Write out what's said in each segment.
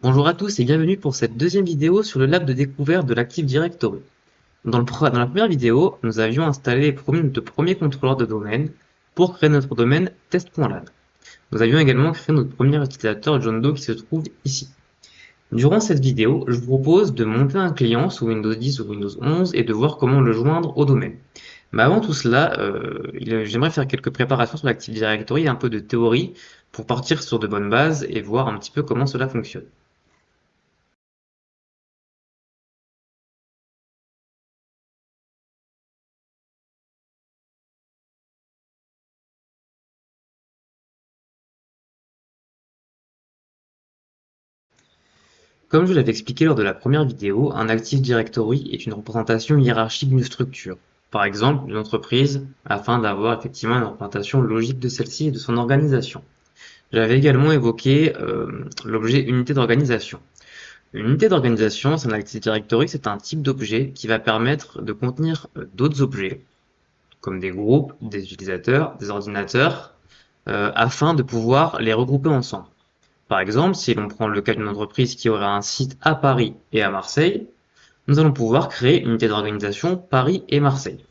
Bonjour à tous et bienvenue pour cette deuxième vidéo sur le lab de découverte de l'Active Directory. Dans la première vidéo, nous avions installé notre premier contrôleur de domaine pour créer notre domaine test.lab. Nous avions également créé notre premier utilisateur John Doe qui se trouve ici. Durant cette vidéo, je vous propose de monter un client sous Windows 10 ou Windows 11 et de voir comment le joindre au domaine. Mais avant tout cela, j'aimerais faire quelques préparations sur l'Active Directory et un peu de théorie pour partir sur de bonnes bases et voir un petit peu comment cela fonctionne. Comme je l'avais expliqué lors de la première vidéo, un Active Directory est une représentation hiérarchique d'une structure, par exemple d'une entreprise, afin d'avoir effectivement une représentation logique de celle-ci et de son organisation. J'avais également évoqué l'objet unité d'organisation. Une unité d'organisation, c'est un Active Directory, c'est un type d'objet qui va permettre de contenir d'autres objets, comme des groupes, des utilisateurs, des ordinateurs, afin de pouvoir les regrouper ensemble. Par exemple, si l'on prend le cas d'une entreprise qui aurait un site à Paris et à Marseille, nous allons pouvoir créer une unité d'organisation Paris et Marseille.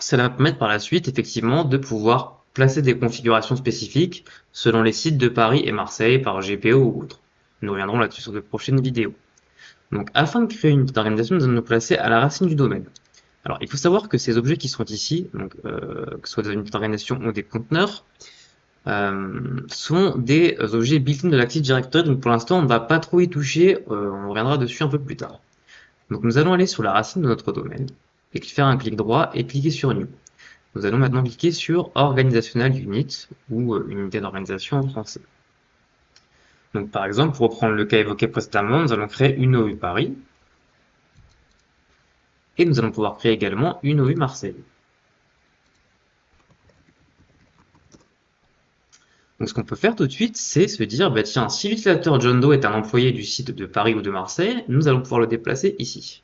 Cela va permettre par la suite effectivement de pouvoir placer des configurations spécifiques selon les sites de Paris et Marseille par GPO ou autre. Nous reviendrons là-dessus sur de prochaines vidéos. Donc afin de créer une unité d'organisation, nous allons nous placer à la racine du domaine. Alors il faut savoir que ces objets qui sont ici, donc, que ce soit des unités d'organisation ou des conteneurs, sont des objets built-in de l'Active Directory, donc pour l'instant on ne va pas trop y toucher, on reviendra dessus un peu plus tard. Donc nous allons aller sur la racine de notre domaine, et faire un clic droit et cliquer sur New. Nous allons maintenant cliquer sur Organizational Unit, ou unité d'organisation en français. Donc par exemple, pour reprendre le cas évoqué précédemment, nous allons créer une OU Paris, et nous allons pouvoir créer également une OU Marseille. Donc ce qu'on peut faire tout de suite, c'est se dire, bah tiens, si l'utilisateur John Doe est un employé du site de Paris ou de Marseille, nous allons pouvoir le déplacer ici.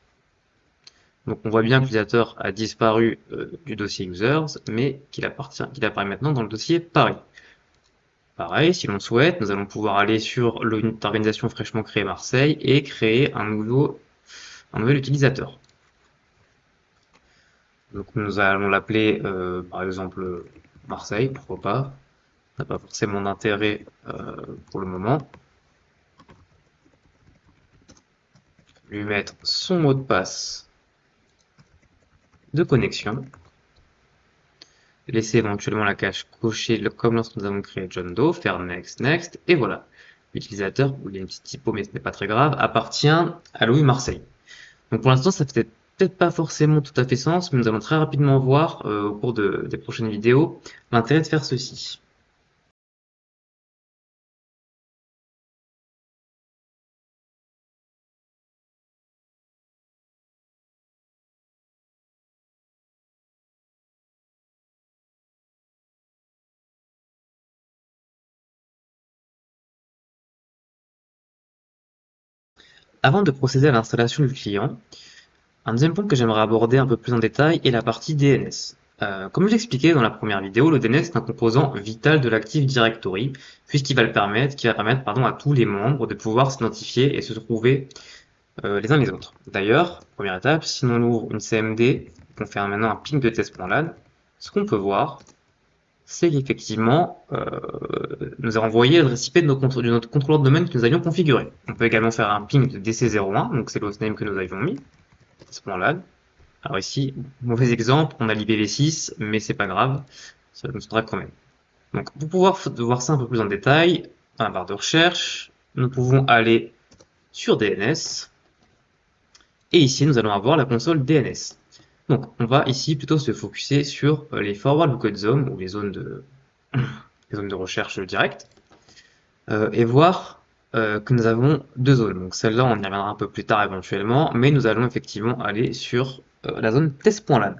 Donc on voit bien que l'utilisateur a disparu du dossier users, mais qu'il apparaît maintenant dans le dossier Paris. Pareil, si l'on souhaite, nous allons pouvoir aller sur l'unité d'organisation fraîchement créée Marseille et créer un nouvel utilisateur. Donc nous allons l'appeler par exemple Marseille, pourquoi pas. Ça n'a pas forcément d'intérêt pour le moment. Lui mettre son mot de passe de connexion. Laisser éventuellement la cache cochée comme lorsque nous avons créé John Doe, faire Next, Next, et voilà. L'utilisateur, il y a une petite typo mais ce n'est pas très grave, appartient à Louis Marseille. Donc pour l'instant ça fait peut-être pas forcément tout à fait sens, mais nous allons très rapidement voir au cours des prochaines vidéos l'intérêt de faire ceci. Avant de procéder à l'installation du client, un deuxième point que j'aimerais aborder un peu plus en détail est la partie DNS. Comme je l'expliquais dans la première vidéo, le DNS est un composant vital de l'Active Directory, puisqu'il va permettre à tous les membres de pouvoir s'identifier et se trouver les uns les autres. D'ailleurs, première étape, si on ouvre une CMD, qu'on fait maintenant un ping de test.lan, ce qu'on peut voir, c'est qu'effectivement, nous a envoyé l'adresse IP de notre contrôleur de domaine que nous avions configuré. On peut également faire un ping de DC01, donc c'est l'hostname que nous avions mis, test.lan. Alors ici, mauvais exemple, on a l'IPv6, mais c'est pas grave, ça nous sera quand même. Donc pour pouvoir voir ça un peu plus en détail, dans la barre de recherche, nous pouvons aller sur DNS, et ici nous allons avoir la console DNS. Donc on va ici plutôt se focuser sur les forward looked zones, ou les zones de recherche directe, et voir que nous avons deux zones. Donc celle-là on y reviendra un peu plus tard éventuellement, mais nous allons effectivement aller sur la zone test.lan.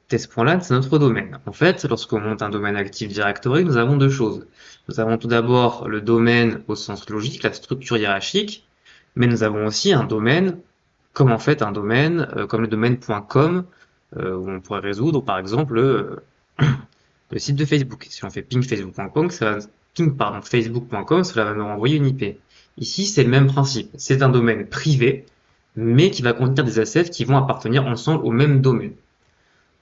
Test.lan, c'est notre domaine. En fait, lorsqu'on monte un domaine Active Directory, nous avons deux choses. Nous avons tout d'abord le domaine au sens logique, la structure hiérarchique, mais nous avons aussi un domaine, comme en fait un domaine, comme le domaine .com, où on pourrait résoudre par exemple le site de Facebook. Si on fait ping facebook.com, ping, pardon, facebook.com, cela va nous renvoyer une IP. Ici, c'est le même principe. C'est un domaine privé, mais qui va contenir des assets qui vont appartenir ensemble au même domaine.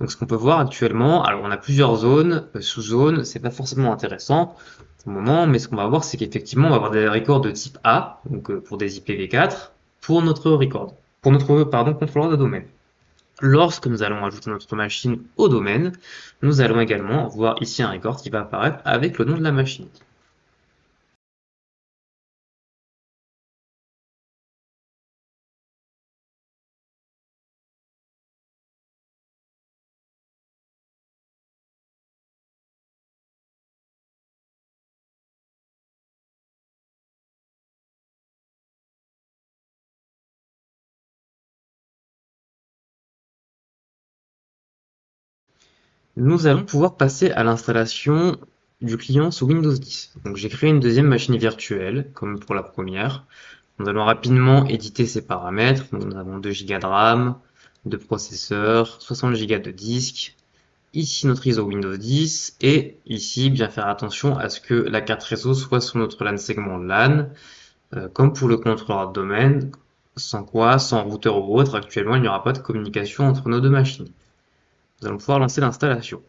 Donc ce qu'on peut voir actuellement, alors on a plusieurs zones, sous-zones, c'est pas forcément intéressant pour le moment, mais ce qu'on va voir, c'est qu'effectivement, on va avoir des records de type A, donc pour des IPv4, pour notre record, pour notre, pardon, contrôleur de domaine. Lorsque nous allons ajouter notre machine au domaine, nous allons également voir ici un record qui va apparaître avec le nom de la machine. Nous allons pouvoir passer à l'installation du client sous Windows 10. Donc j'ai créé une deuxième machine virtuelle, comme pour la première. Nous allons rapidement éditer ces paramètres. Donc, nous avons 2 Go de RAM, de processeur, 60 Go de disque. Ici notre ISO Windows 10 et ici bien faire attention à ce que la carte réseau soit sur notre LAN segment LAN, comme pour le contrôleur de domaine, sans quoi, sans routeur ou autre, actuellement il n'y aura pas de communication entre nos deux machines. Nous allons pouvoir lancer l'installation.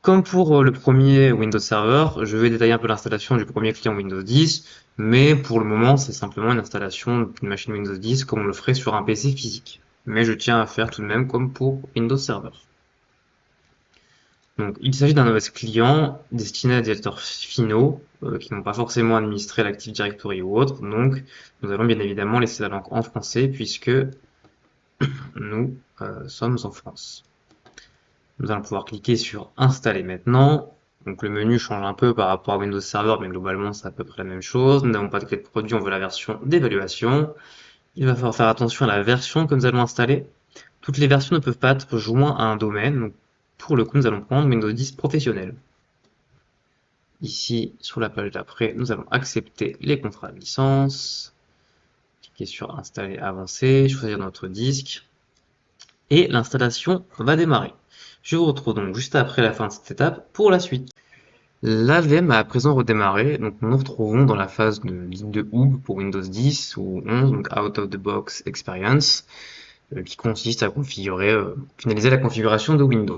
Comme pour le premier Windows Server, je vais détailler un peu l'installation du premier client Windows 10, mais pour le moment, c'est simplement une installation d'une machine Windows 10 comme on le ferait sur un PC physique. Mais je tiens à faire tout de même comme pour Windows Server. Donc, il s'agit d'un OS client destiné à des utilisateurs finaux qui n'ont pas forcément administré l'Active Directory ou autre. Donc, nous allons bien évidemment laisser la langue en français puisque nous sommes en France. Nous allons pouvoir cliquer sur Installer maintenant. Donc le menu change un peu par rapport à Windows Server, mais globalement c'est à peu près la même chose. Nous n'avons pas de clé de produit, on veut la version d'évaluation. Il va falloir faire attention à la version que nous allons installer. Toutes les versions ne peuvent pas être jointes à un domaine. Donc pour le coup, nous allons prendre Windows 10 professionnel. Ici, sur la page d'après, nous allons accepter les contrats de licence. Cliquer sur Installer, avancer, choisir notre disque. Et l'installation va démarrer. Je vous retrouve donc juste après la fin de cette étape pour la suite. L'AVM a à présent redémarré, donc nous nous retrouvons dans la phase de ligne de hub pour Windows 10 ou 11, donc Out of the Box Experience, qui consiste à finaliser la configuration de Windows.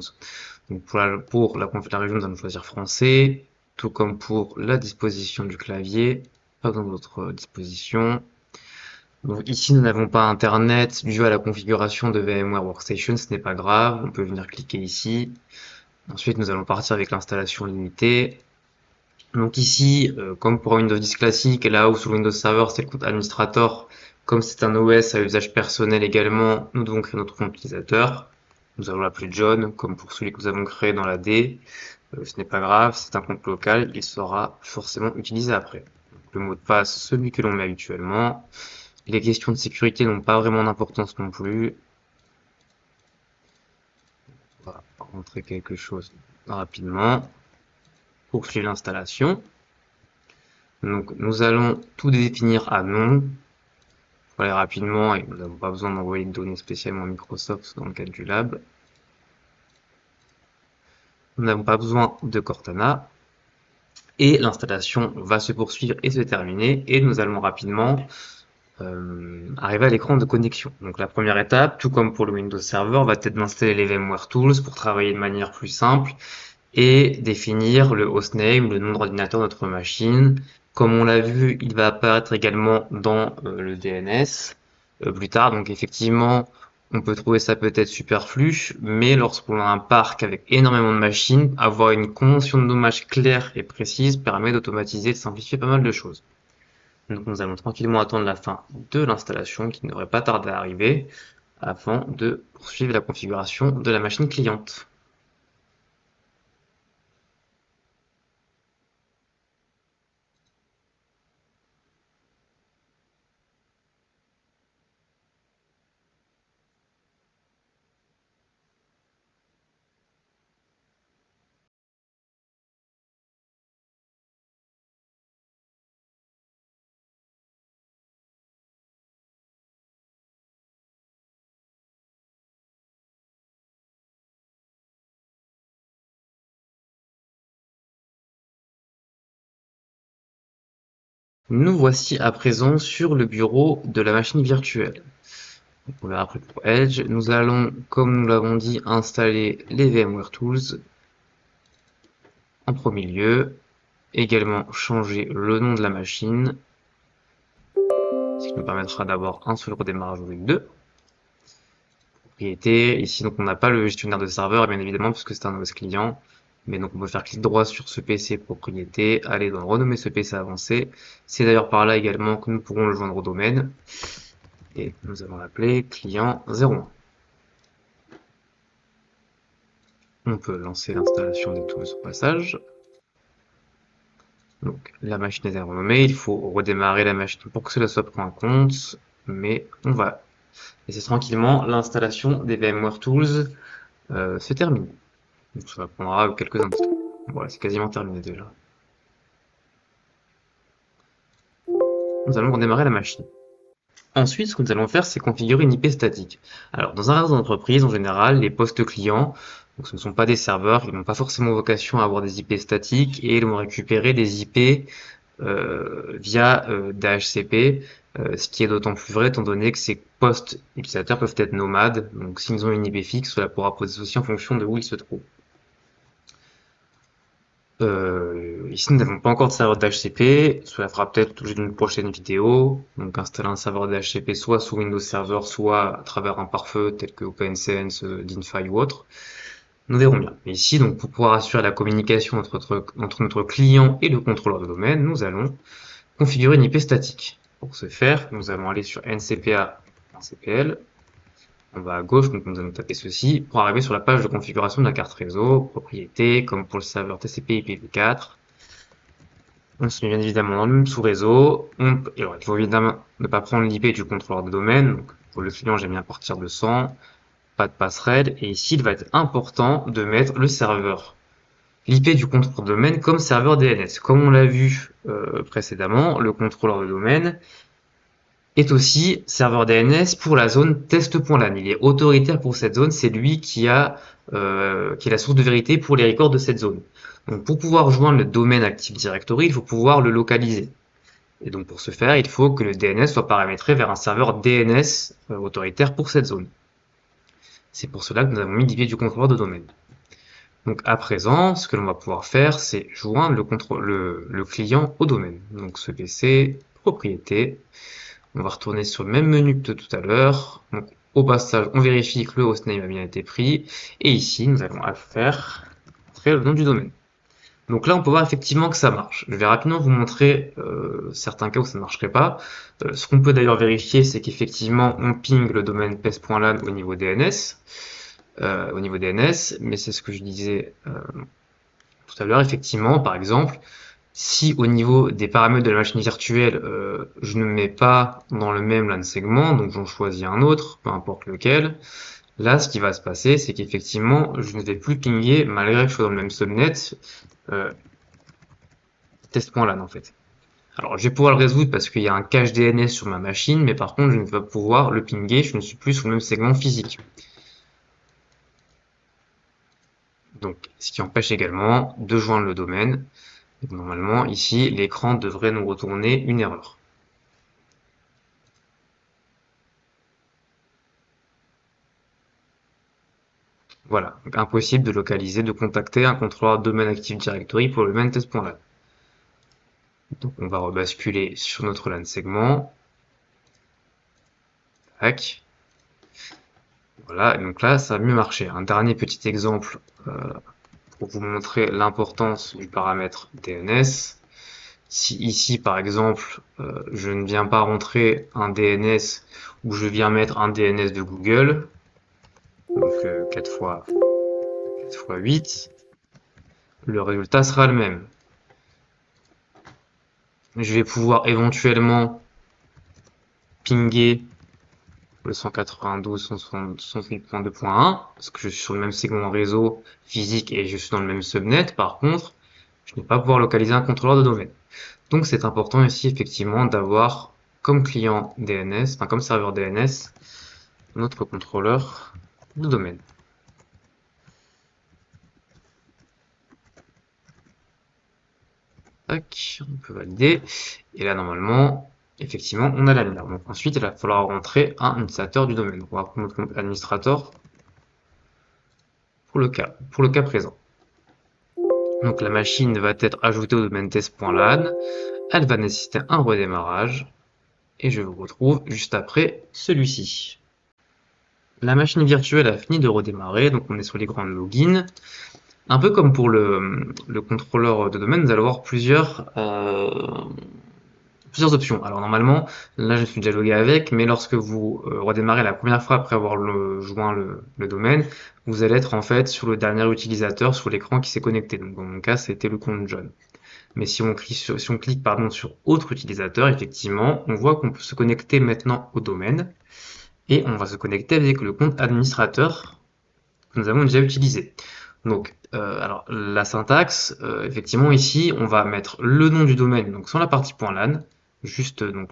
Donc la région, nous allons choisir français, tout comme pour la disposition du clavier, pas dans d'autres dispositions. Donc ici, nous n'avons pas Internet dû à la configuration de VMware Workstation, ce n'est pas grave, on peut venir cliquer ici. Ensuite, nous allons partir avec l'installation limitée. Donc ici, comme pour Windows 10 classique, là où sur Windows Server c'est le compte administrateur, comme c'est un OS à usage personnel également, nous devons créer notre compte utilisateur. Nous allons l'appeler John, comme pour celui que nous avons créé dans la D. Ce n'est pas grave, c'est un compte local, il sera forcément utilisé après. Le mot de passe, celui que l'on met habituellement. Les questions de sécurité n'ont pas vraiment d'importance non plus. On va rentrer quelque chose rapidement. Poursuivre l'installation. Donc nous allons tout définir à non. Pour aller rapidement et nous n'avons pas besoin d'envoyer de données spécialement à Microsoft dans le cadre du lab. Nous n'avons pas besoin de Cortana. Et l'installation va se poursuivre et se terminer. Et nous allons rapidement arriver à l'écran de connexion. Donc la première étape, tout comme pour le Windows Server, va être d'installer les VMware Tools pour travailler de manière plus simple et définir le hostname, le nom d'ordinateur de notre machine. Comme on l'a vu, il va apparaître également dans le DNS plus tard. Donc effectivement, on peut trouver ça peut-être superflu, mais lorsqu'on a un parc avec énormément de machines, avoir une convention de nommage claire et précise permet d'automatiser et de simplifier pas mal de choses. Donc nous allons tranquillement attendre la fin de l'installation qui ne devrait pas tarder à arriver avant de poursuivre la configuration de la machine cliente. Nous voici à présent sur le bureau de la machine virtuelle. Donc, on verra après pour Edge. Nous allons, comme nous l'avons dit, installer les VMware Tools en premier lieu. Également changer le nom de la machine, ce qui nous permettra d'avoir un seul redémarrage au lieu de deux. Propriété, ici donc on n'a pas le gestionnaire de serveur bien évidemment puisque c'est un OS client, mais donc on peut faire clic droit sur ce PC propriété, aller dans renommer ce PC avancé. C'est d'ailleurs par là également que nous pourrons le joindre au domaine, et nous allons l'appeler client 01. On peut lancer l'installation des tools au passage. Donc la machine est renommée, il faut redémarrer la machine pour que cela soit pris en compte, mais on va laisser tranquillement l'installation des VMware Tools se terminer. Donc ça prendra quelques instants. Voilà, c'est quasiment terminé déjà. Nous allons redémarrer la machine. Ensuite, ce que nous allons faire, c'est configurer une IP statique. Alors, dans un réseau d'entreprise, en général, les postes clients, donc ce ne sont pas des serveurs, ils n'ont pas forcément vocation à avoir des IP statiques et ils vont récupérer des IP via DHCP, ce qui est d'autant plus vrai étant donné que ces postes utilisateurs peuvent être nomades. Donc, s'ils ont une IP fixe, cela pourra poser aussi en fonction de où ils se trouvent. Ici, nous n'avons pas encore de serveur d'HCP. Cela fera peut-être l'objet d'une prochaine vidéo. Donc, installer un serveur d'HCP soit sous Windows Server, soit à travers un pare-feu tel que OpenSense, DinFi ou autre. Nous verrons bien. Mais ici, donc, pour pouvoir assurer la communication entre notre client et le contrôleur de domaine, nous allons configurer une IP statique. Pour ce faire, nous allons aller sur ncpa.cpl. On va à gauche, donc nous allons taper ceci pour arriver sur la page de configuration de la carte réseau, propriété, comme pour le serveur TCP IPv4. On se met bien évidemment dans le même sous-réseau. Alors, il faut évidemment ne pas prendre l'IP du contrôleur de domaine. Donc, pour le client, j'aime bien partir de 100, pas de passerelle. Et ici, il va être important de mettre le serveur, l'IP du contrôleur de domaine comme serveur DNS. Comme on l'a vu précédemment, le contrôleur de domaine est aussi serveur DNS pour la zone test.lan. Il est autoritaire pour cette zone, c'est lui qui est la source de vérité pour les records de cette zone. Donc pour pouvoir joindre le domaine Active Directory, il faut pouvoir le localiser. Et donc pour ce faire, il faut que le DNS soit paramétré vers un serveur DNS autoritaire pour cette zone. C'est pour cela que nous avons mis l'IP du contrôleur de domaine. Donc à présent, ce que l'on va pouvoir faire, c'est joindre le client au domaine. Donc ce PC, propriété. On va retourner sur le même menu que tout à l'heure. Donc, au passage, on vérifie que le hostname a bien été pris. Et ici, nous allons faire entrer le nom du domaine. Donc là, on peut voir effectivement que ça marche. Je vais rapidement vous montrer certains cas où ça ne marcherait pas. Ce qu'on peut d'ailleurs vérifier, c'est qu'effectivement, on ping le domaine pes.lan au niveau DNS. Mais c'est ce que je disais tout à l'heure. Effectivement, par exemple, si au niveau des paramètres de la machine virtuelle, je ne mets pas dans le même LAN segment, donc j'en choisis un autre, peu importe lequel, là ce qui va se passer, c'est qu'effectivement je ne vais plus pinguer, malgré que je sois dans le même subnet, test.lan en fait. Alors je vais pouvoir le résoudre parce qu'il y a un cache DNS sur ma machine, mais par contre je ne vais pas pouvoir le pinguer, je ne suis plus sur le même segment physique. Donc ce qui empêche également de joindre le domaine. Donc, normalement ici l'écran devrait nous retourner une erreur. Voilà, donc impossible de localiser, de contacter un contrôleur domaine Active Directory pour le main test.lan. Donc on va rebasculer sur notre LAN segment. Tac. Voilà, et donc là ça a mieux marché. Un dernier petit exemple pour vous montrer l'importance du paramètre DNS. Si ici par exemple je ne viens pas rentrer un DNS ou je viens mettre un DNS de Google, donc 4 fois 8, le résultat sera le même. Je vais pouvoir éventuellement pinguer le 192.168.2.1 parce que je suis sur le même segment réseau physique et je suis dans le même subnet. Par contre, je ne vais pas pouvoir localiser un contrôleur de domaine. Donc c'est important ici effectivement d'avoir comme client DNS, enfin comme serveur DNS, notre contrôleur de domaine. Tac, on peut valider. Et là, normalement, effectivement, on a l'annuaire. Donc ensuite, il va falloir rentrer un utilisateur du domaine. On va prendre notre compte administrateur pour le cas présent. Donc la machine va être ajoutée au domaine test.lan. Elle va nécessiter un redémarrage. Et je vous retrouve juste après celui-ci. La machine virtuelle a fini de redémarrer, donc on est sur l'écran de login. Un peu comme pour le contrôleur de domaine, nous allons avoir plusieurs options. Alors normalement, là je suis déjà logué avec, mais lorsque vous redémarrez la première fois après avoir joint le domaine, vous allez être en fait sur le dernier utilisateur sur l'écran qui s'est connecté. Donc dans mon cas, c'était le compte John. Mais si on clique sur autre utilisateur, effectivement, on voit qu'on peut se connecter maintenant au domaine et on va se connecter avec le compte administrateur que nous avons déjà utilisé. Donc, alors la syntaxe, effectivement ici, on va mettre le nom du domaine, donc sans la partie .lan, juste donc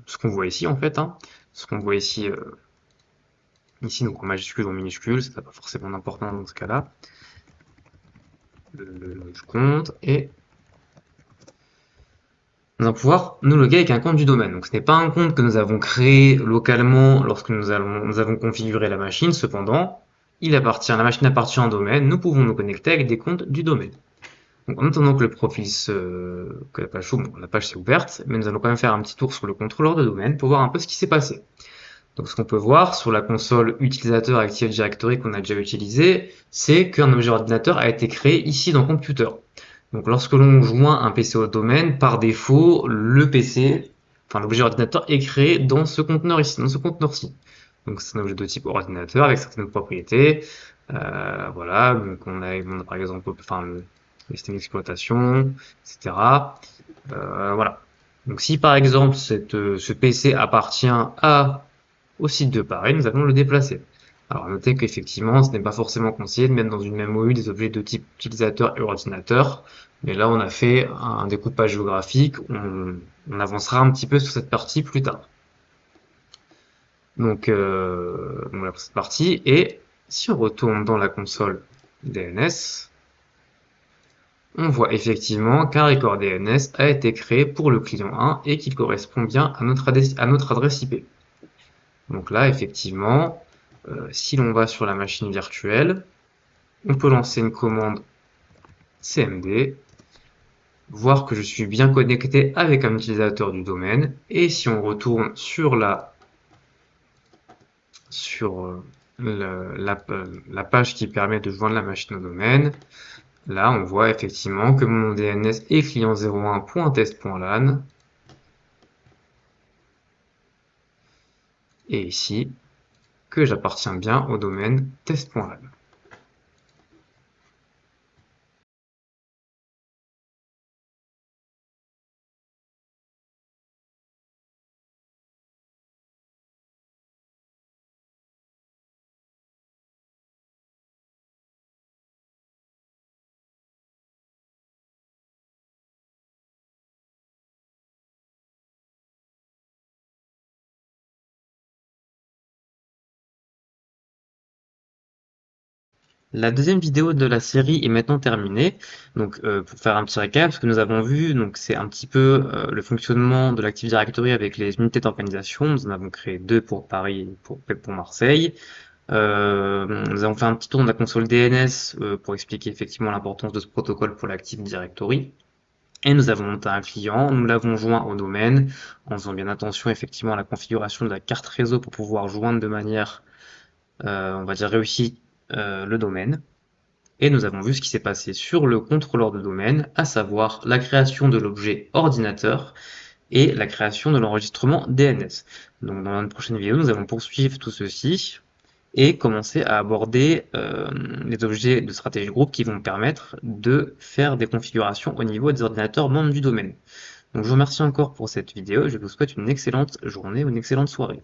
ce qu'on voit ici en fait, hein, ce qu'on voit ici, donc en majuscule ou en minuscule, ça n'a pas forcément d'importance dans ce cas-là, le nom du compte, et nous allons pouvoir nous loguer avec un compte du domaine. Donc ce n'est pas un compte que nous avons créé localement lorsque nous avons configuré la machine. Cependant, la machine appartient à un domaine. Nous pouvons nous connecter avec des comptes du domaine. Donc en attendant que le profil que la page s'ouvre, la page s'est ouverte, mais nous allons quand même faire un petit tour sur le contrôleur de domaine pour voir un peu ce qui s'est passé. Donc ce qu'on peut voir sur la console utilisateur Active Directory qu'on a déjà utilisé, c'est qu'un objet ordinateur a été créé ici dans Computer. Donc lorsque l'on joint un PC au domaine, par défaut, l'objet ordinateur est créé dans ce conteneur ici, dans ce conteneur-ci. Donc c'est un objet de type ordinateur avec certaines propriétés. Voilà, donc on a par exemple le système d'exploitation, etc. Voilà. Donc si par exemple ce PC appartient au site de Paris, nous allons le déplacer. Alors notez qu'effectivement, ce n'est pas forcément conseillé de mettre dans une même OU des objets de type utilisateur et ordinateur, mais là on a fait un découpage géographique, on avancera un petit peu sur cette partie plus tard. Donc voilà pour cette partie, et si on retourne dans la console DNS, on voit effectivement qu'un record DNS a été créé pour le client 1 et qu'il correspond bien à notre adresse IP. Donc là, effectivement, si l'on va sur la machine virtuelle, on peut lancer une commande cmd, voir que je suis bien connecté avec un utilisateur du domaine, et si on retourne sur la page qui permet de joindre la machine au domaine, là on voit effectivement que mon DNS est client01.test.lan, et ici que j'appartiens bien au domaine test.lan. La deuxième vidéo de la série est maintenant terminée. Donc, pour faire un petit récap, ce que nous avons vu, donc c'est un petit peu le fonctionnement de l'Active Directory avec les unités d'organisation. Nous en avons créé deux pour Paris et pour Marseille. Nous avons fait un petit tour de la console DNS pour expliquer effectivement l'importance de ce protocole pour l'Active Directory. Et nous avons monté un client, nous l'avons joint au domaine, en faisant bien attention effectivement à la configuration de la carte réseau pour pouvoir joindre de manière, on va dire, réussie le domaine. Et nous avons vu ce qui s'est passé sur le contrôleur de domaine, à savoir la création de l'objet ordinateur et la création de l'enregistrement DNS. Donc dans une prochaine vidéo, nous allons poursuivre tout ceci et commencer à aborder les objets de stratégie groupe qui vont permettre de faire des configurations au niveau des ordinateurs membres du domaine. Donc je vous remercie encore pour cette vidéo et je vous souhaite une excellente journée ou une excellente soirée.